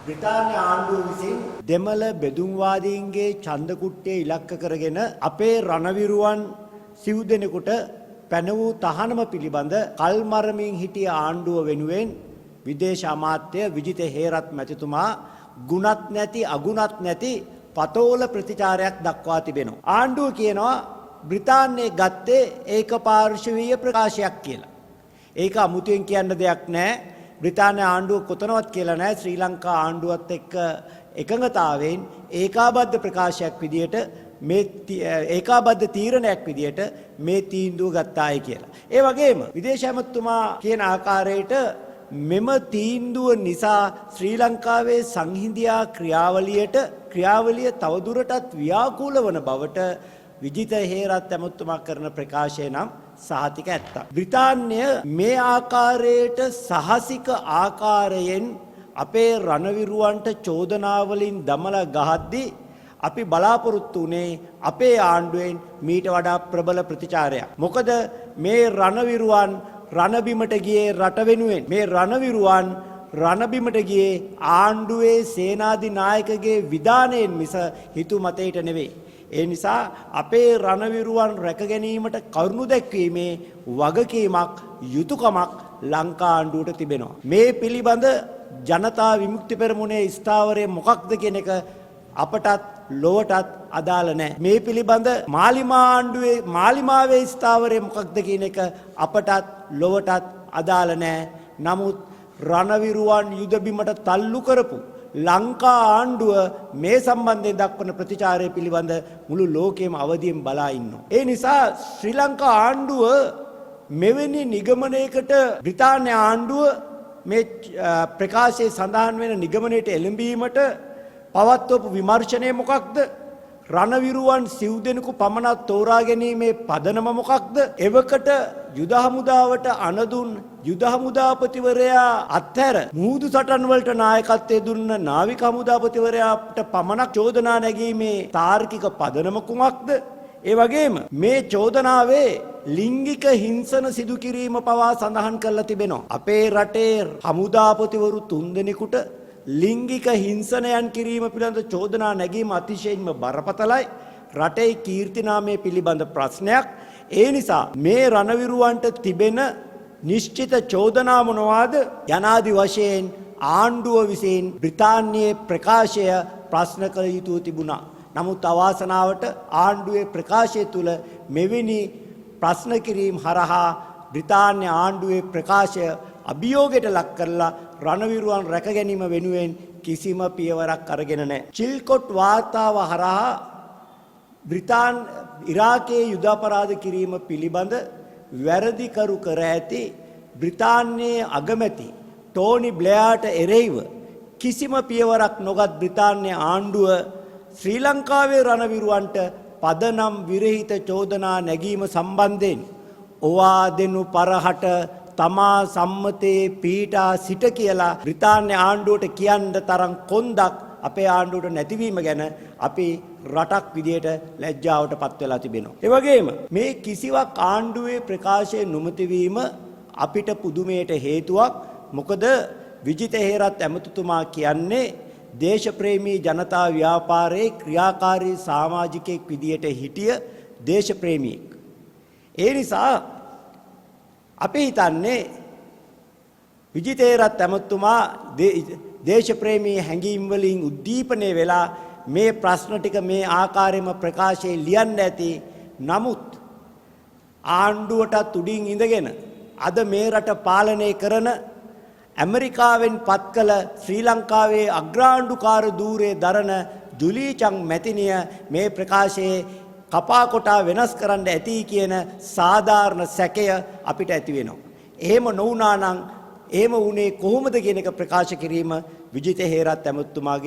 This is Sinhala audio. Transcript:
බ්‍රිතාන්‍ය ආණ්ඩුව විසින් දෙමළ බෙදුම්වාදීන්ගේ ඡන්ද කුට්ටිය ඉලක්ක කරගෙන අපේ රණවිරුවන් සිව් දෙනෙකුට පැන වූ තහනම පිළිබඳ කල්මරමින් හිටිය ආණ්ඩුව වෙනුවෙන් විදේශ අමාත්‍ය විජිත හේරත් මැතිතුමා ගුණත් නැති අගුණත් නැති පතෝල ප්‍රතිචාරයක් දක්වා තිබෙනවා. ආණ්ඩුව කියනවා බ්‍රිතාන්‍යය ගත්තේ ඒකපාර්ශවීය ප්‍රකාශයක් කියලා. ඒක අමුතුවෙන් කියන්න දෙයක් නැහැ. බ්‍රිතාන්‍ය ආණ්ඩුව කොතනවත් කියලා නැහැ. ශ්‍රී ලංකා ආණ්ඩුවත් එක්ක එකඟතාවයෙන් ඒකාබද්ධ ප්‍රකාශයක් විදියට මේ ඒකාබද්ධ තීරණයක් විදියට මේ තීන්දුව ගත්තායි කියලා. ඒ වගේම විදේශ ඇමතුමා කියන ආකාරයට මෙම තීන්දුව නිසා ශ්‍රී ලංකාවේ සංහිඳියා ක්‍රියාවලිය තවදුරටත් ව්‍යාකූල වන බවට විජිත හේරත් ඇමතුමා කරන ප්‍රකාශය නම් සහතික ඇත්ත. බ්‍රිතාන්‍ය මේ ආකාරයට සහසික ආකාරයෙන් අපේ රණවිරුවන්ට චෝදනාවලින් දමලා ගහද්දී අපි බලාපොරොත්තු වුණේ අපේ ආණ්ඩුවෙන් මීට වඩා ප්‍රබල ප්‍රතිචාරයක්. මොකද මේ රණවිරුවන් රණබිමට ගියේ රට වෙනුවෙන්. මේ රණවිරුවන් රණබිමට ගියේ ආණ්ඩුවේ සේනාධිනායකගේ විධානයෙන් මිස හිතු මතයට නෙවෙයි. ඒ නිසා අපේ රණවිරුවන් රැක ගැනීමට කරුණු දැක්වීමේ වගකීමක් යුතුයකමක් ලංකා ආණ්ඩුවට තිබෙනවා. මේ පිළිබඳ ජනතා විමුක්ති පෙරමුණේ ස්ථාවරය මොකක්ද කියන එක අපටත් ලොවටත් අදාළ නැහැ. මේ පිළිබඳ මාලිමාවේ ස්ථාවරය මොකක්ද කියන එක අපටත් ලොවටත් අදාළ නැහැ. නමුත් රණවිරුවන් යුද බිමට තල්ලු කරපු ලංකා ආණ්ඩුව මේ සම්බන්ධයෙන් දක්වන ප්‍රතිචාරය පිළිබඳ මුළු ලෝකෙම අවදියෙන් බලා ඉන්නවා. ඒ නිසා ශ්‍රී ලංකා ආණ්ඩුව මෙවැනි නිගමනයකට බ්‍රිතාන්‍ය ආණ්ඩුව මේ ප්‍රකාශයේ සඳහන් වෙන නිගමනයට එළඹීමට පවත්වපු විමර්ශනය මොකක්ද? රණවිරුවන් සිව් දෙනෙකු පමණක් තෝරා ගැනීමේ පදනම මොකක්ද? එවකට යුද හමුදාවට අනදුන් යුද හමුදාපතිවරයා අත්හැර මුහුදු සටන් වලට නායකත්වයේ දුන්න නාවික හමුදාපතිවරයාට පමණක් චෝදනා නැගීමේ තාර්කික පදනම කුමක්ද? ඒ වගේම මේ චෝදනාවේ ලිංගික හිංසන සිදු කිරීම පවා සඳහන් කරලා තිබෙනවා. අපේ රටේ හමුදාපතිවරු 3 දෙනෙකුට ලිංගික හිංසනයන් කිරීම පිළිබඳ චෝදනා නැගීම අතිශයින්ම බරපතලයි. රටේ කීර්තිනාමය පිළිබඳ ප්‍රශ්නයක්. ඒ නිසා මේ රණවිරුවන්ට තිබෙන නිශ්චිත චෝදනා මොනවාද? යනාදි වශයෙන් ආණ්ඩුව විසින් බ්‍රිතාන්‍යයේ ප්‍රකාශය ප්‍රශ්න කළ යුතු තිබුණා. නමුත් අවාසනාවට ආණ්ඩුවේ ප්‍රකාශය තුල මෙවැනි ප්‍රශ්න කිරීම හරහා බ්‍රිතාන්‍ය ආණ්ඩුවේ ප්‍රකාශය අභියෝගයට ලක් කරලා රණවිරුවන් රැක ගැනීම වෙනුවෙන් කිසිම පියවරක් අරගෙන නැහැ. චිල්කොට් වාර්තාව හරහා ඉරාකයේ යුද අපරාධ කිරීම පිළිබඳ වැරදිකරු කර ඇති බ්‍රිතාන්‍යයේ අගමැති ටෝනි බ්ලෙයාර්ට එරෙහිව කිසිම පියවරක් නොගත් බ්‍රිතාන්‍ය ආණ්ඩුව ශ්‍රී ලංකාවේ රණවිරුවන්ට පදනම් විරහිත චෝදනා නැගීම සම්බන්ධයෙන් ඔවා දෙනු පරහට තමා සම්මතයේ පීඨා සිට කියලා බ්‍රිතාන්‍ය ආණ්ඩුවට කියන්න තරම් කොන්දක් අපේ ආණ්ඩුවට නැතිවීම ගැන අපි රටක් විදියට ලැජ්ජාවට පත් වෙලා තිබෙනවා. ඒ වගේම මේ කිසිවක් ආණ්ඩුවේ ප්‍රකාශය නොමැති වීම අපිට පුදුමයට හේතුවක්. මොකද විජිත හේරත් ඇමතුතුමා කියන්නේ දේශප්‍රේමී ජනතා ව්‍යාපාරයේ ක්‍රියාකාරී සමාජිකයෙක් විදියට හිටිය දේශප්‍රේමියෙක්. ඒ නිසා අපි හිතන්නේ විජිත හේරත් ඇමතුමා දේශප්‍රේමී හැඟීම් වලින් උද්දීපනය වෙලා මේ ප්‍රශ්න ටික මේ ආකාරයෙන්ම ප්‍රකාශයේ ලියන්න ඇති. නමුත් ආණ්ඩුවටත් උඩින් ඉඳගෙන අද මේ රට පාලනය කරන ඇමරිකාවෙන් පත් කළ ශ්‍රී ලංකාවේ අග්‍රාණ්ඩුකාර ධූරයේ දරන ජුලී චං මැතිනිය මේ ප්‍රකාශයේ කපා කොටා වෙනස් කරන්න ඇති කියන සාධාරණ සැකය අපිට ඇති වෙනවා. එහෙම නොවුනා නම් එහෙම වුණේ කොහොමද කියන එක ප්‍රකාශ කිරීම විජිත හේරත් ඇමතුමාගේ